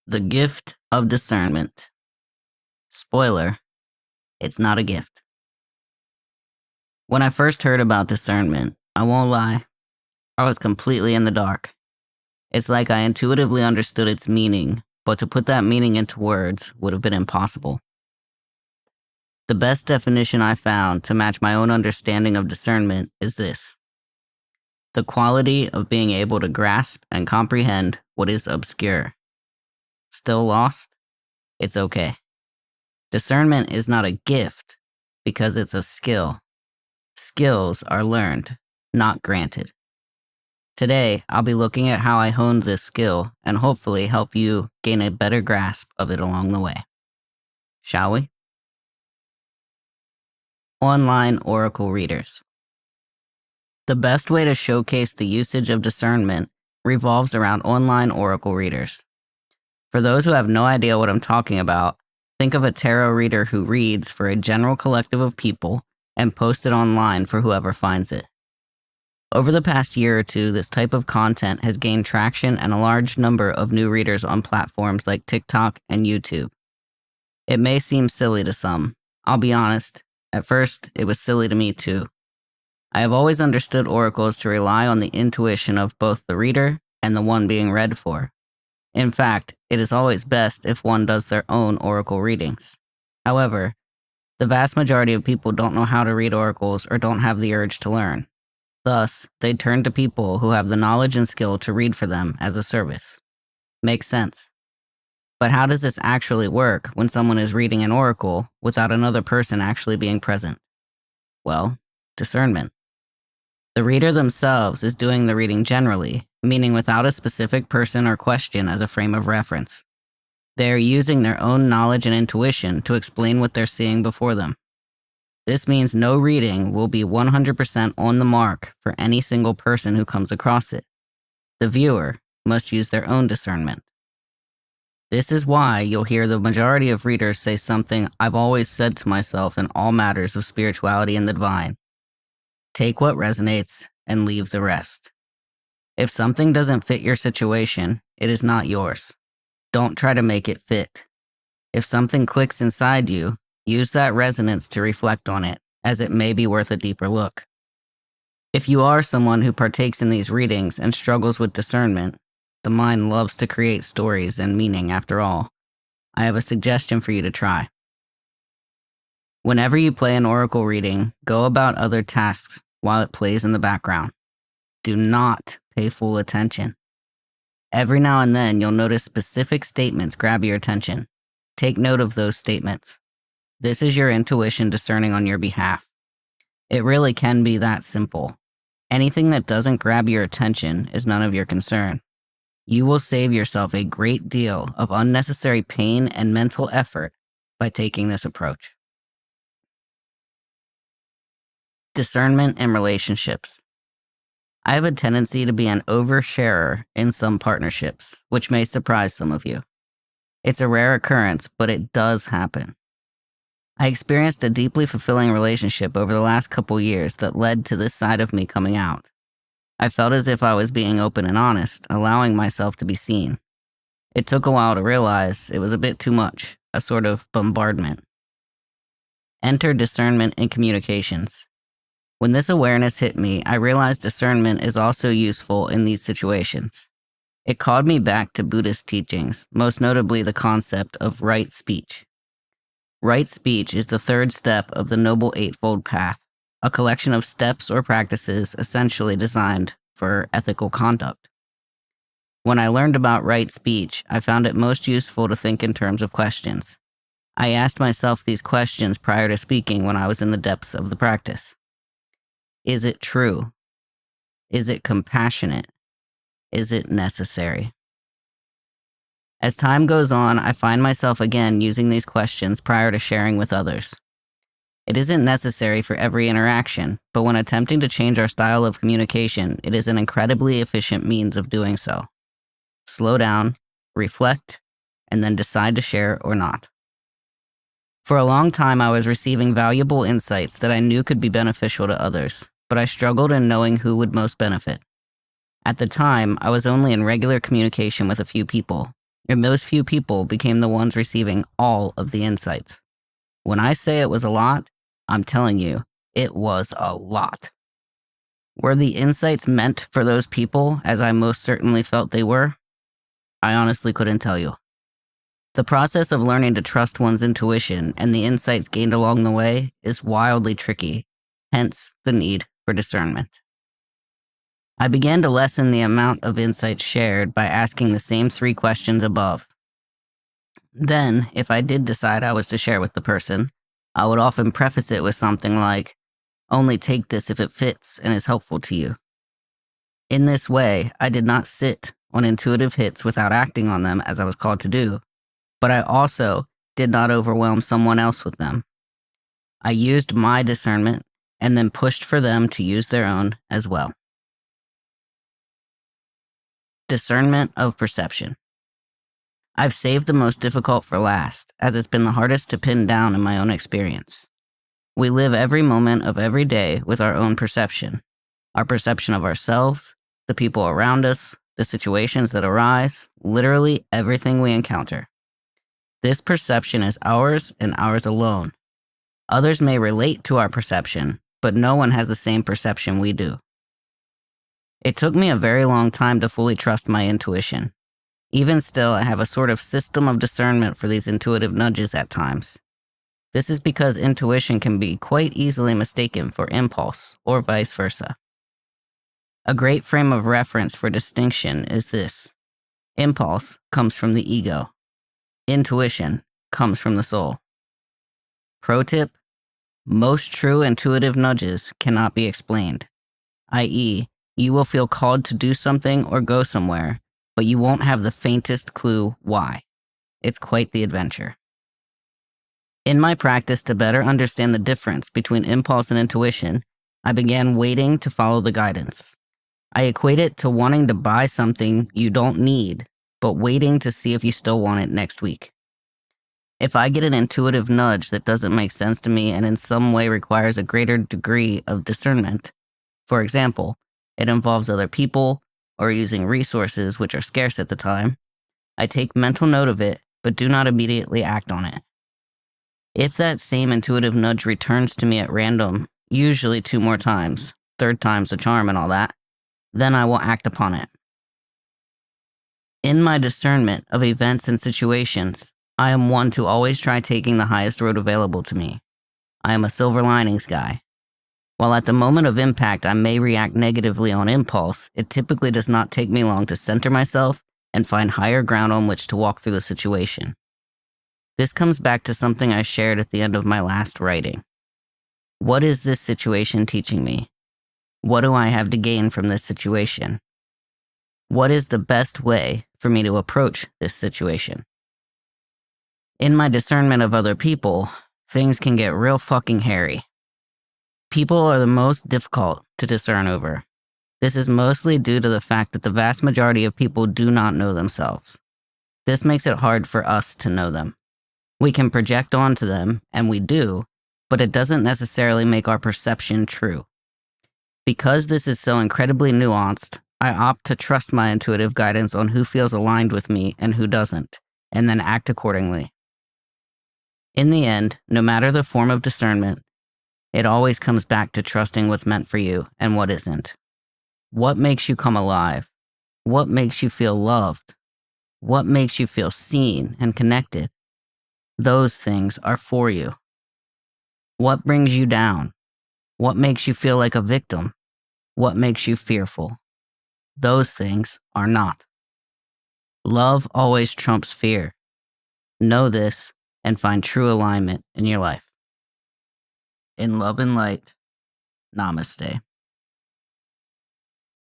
The Gift of Discernment. Spoiler, it's not a gift. When I first heard about discernment, I won't lie, I was completely in the dark. It's like I intuitively understood its meaning, but to put that meaning into words would have been impossible. The best definition I found to match my own understanding of discernment is this: the quality of being able to grasp and comprehend what is obscure. Still lost? It's okay. Discernment is not a gift because it's a skill. Skills are learned, not granted. Today, I'll be looking at how I honed this skill and hopefully help you gain a better grasp of it along the way. Shall we? Online Oracle Readers. The best way to showcase the usage of discernment revolves around online Oracle readers. For those who have no idea what I'm talking about, think of a tarot reader who reads for a general collective of people and posts it online for whoever finds it. Over the past year or two, this type of content has gained traction and a large number of new readers on platforms like TikTok and YouTube. It may seem silly to some. I'll be honest, at first it was silly to me too. I have always understood oracles to rely on the intuition of both the reader and the one being read for. In fact, it is always best if one does their own oracle readings. However, the vast majority of people don't know how to read oracles or don't have the urge to learn. Thus, they turn to people who have the knowledge and skill to read for them as a service. Makes sense. But how does this actually work when someone is reading an oracle without another person actually being present? Well, discernment. The reader themselves is doing the reading generally, meaning without a specific person or question as a frame of reference. They are using their own knowledge and intuition to explain what they're seeing before them. This means no reading will be 100% on the mark for any single person who comes across it. The viewer must use their own discernment. This is why you'll hear the majority of readers say something I've always said to myself in all matters of spirituality and the divine. Take what resonates and leave the rest. If something doesn't fit your situation, it is not yours. Don't try to make it fit. If something clicks inside you, use that resonance to reflect on it, as it may be worth a deeper look. If you are someone who partakes in these readings and struggles with discernment, the mind loves to create stories and meaning after all. I have a suggestion for you to try. Whenever you play an oracle reading, go about other tasks while it plays in the background. Do not pay full attention. Every now and then, you'll notice specific statements grab your attention. Take note of those statements. This is your intuition discerning on your behalf. It really can be that simple. Anything that doesn't grab your attention is none of your concern. You will save yourself a great deal of unnecessary pain and mental effort by taking this approach. Discernment in relationships. I have a tendency to be an oversharer in some partnerships, which may surprise some of you. It's a rare occurrence, but it does happen. I experienced a deeply fulfilling relationship over the last couple years that led to this side of me coming out. I felt as if I was being open and honest, allowing myself to be seen. It took a while to realize it was a bit too much, a sort of bombardment. Enter discernment in communications. When this awareness hit me, I realized discernment is also useful in these situations. It called me back to Buddhist teachings, most notably the concept of right speech. Right speech is the third step of the Noble Eightfold Path, a collection of steps or practices essentially designed for ethical conduct. When I learned about right speech, I found it most useful to think in terms of questions. I asked myself these questions prior to speaking when I was in the depths of the practice. Is it true? Is it compassionate? Is it necessary? As time goes on, I find myself again using these questions prior to sharing with others. It isn't necessary for every interaction, but when attempting to change our style of communication, it is an incredibly efficient means of doing so. Slow down, reflect, and then decide to share or not. For a long time, I was receiving valuable insights that I knew could be beneficial to others, but I struggled in knowing who would most benefit. At the time, I was only in regular communication with a few people, and those few people became the ones receiving all of the insights. When I say it was a lot, I'm telling you, it was a lot. Were the insights meant for those people, as I most certainly felt they were? I honestly couldn't tell you. The process of learning to trust one's intuition and the insights gained along the way is wildly tricky, hence the need for discernment. I began to lessen the amount of insights shared by asking the same 3 questions above. Then, if I did decide I was to share with the person, I would often preface it with something like, "Only take this if it fits and is helpful to you." In this way, I did not sit on intuitive hits without acting on them as I was called to do, but I also did not overwhelm someone else with them. I used my discernment and then pushed for them to use their own as well. Discernment of perception. I've saved the most difficult for last, as it's been the hardest to pin down in my own experience. We live every moment of every day with our own perception. Our perception of ourselves, the people around us, the situations that arise, literally everything we encounter. This perception is ours and ours alone. Others may relate to our perception, but no one has the same perception we do. It took me a very long time to fully trust my intuition. Even still, I have a sort of system of discernment for these intuitive nudges at times. This is because intuition can be quite easily mistaken for impulse, or vice versa. A great frame of reference for distinction is this. Impulse comes from the ego. Intuition comes from the soul. Pro tip: most true intuitive nudges cannot be explained, i.e., you will feel called to do something or go somewhere, but you won't have the faintest clue why. It's quite the adventure. In my practice to better understand the difference between impulse and intuition, I began waiting to follow the guidance. I equate it to wanting to buy something you don't need, but waiting to see if you still want it next week. If I get an intuitive nudge that doesn't make sense to me and in some way requires a greater degree of discernment, for example, it involves other people or using resources which are scarce at the time, I take mental note of it but do not immediately act on it. If that same intuitive nudge returns to me at random, usually 2 more times, 3rd time's a charm and all that, then I will act upon it. In my discernment of events and situations, I am one to always try taking the highest road available to me. I am a silver linings guy. While at the moment of impact I may react negatively on impulse, it typically does not take me long to center myself and find higher ground on which to walk through the situation. This comes back to something I shared at the end of my last writing. What is this situation teaching me? What do I have to gain from this situation? What is the best way for me to approach this situation? In my discernment of other people, things can get real fucking hairy. People are the most difficult to discern over. This is mostly due to the fact that the vast majority of people do not know themselves. This makes it hard for us to know them. We can project onto them, and we do, but it doesn't necessarily make our perception true. Because this is so incredibly nuanced, I opt to trust my intuitive guidance on who feels aligned with me and who doesn't, and then act accordingly. In the end, no matter the form of discernment, it always comes back to trusting what's meant for you and what isn't. What makes you come alive? What makes you feel loved? What makes you feel seen and connected? Those things are for you. What brings you down? What makes you feel like a victim? What makes you fearful? Those things are not. Love always trumps fear. Know this and find true alignment in your life. In love and light, namaste.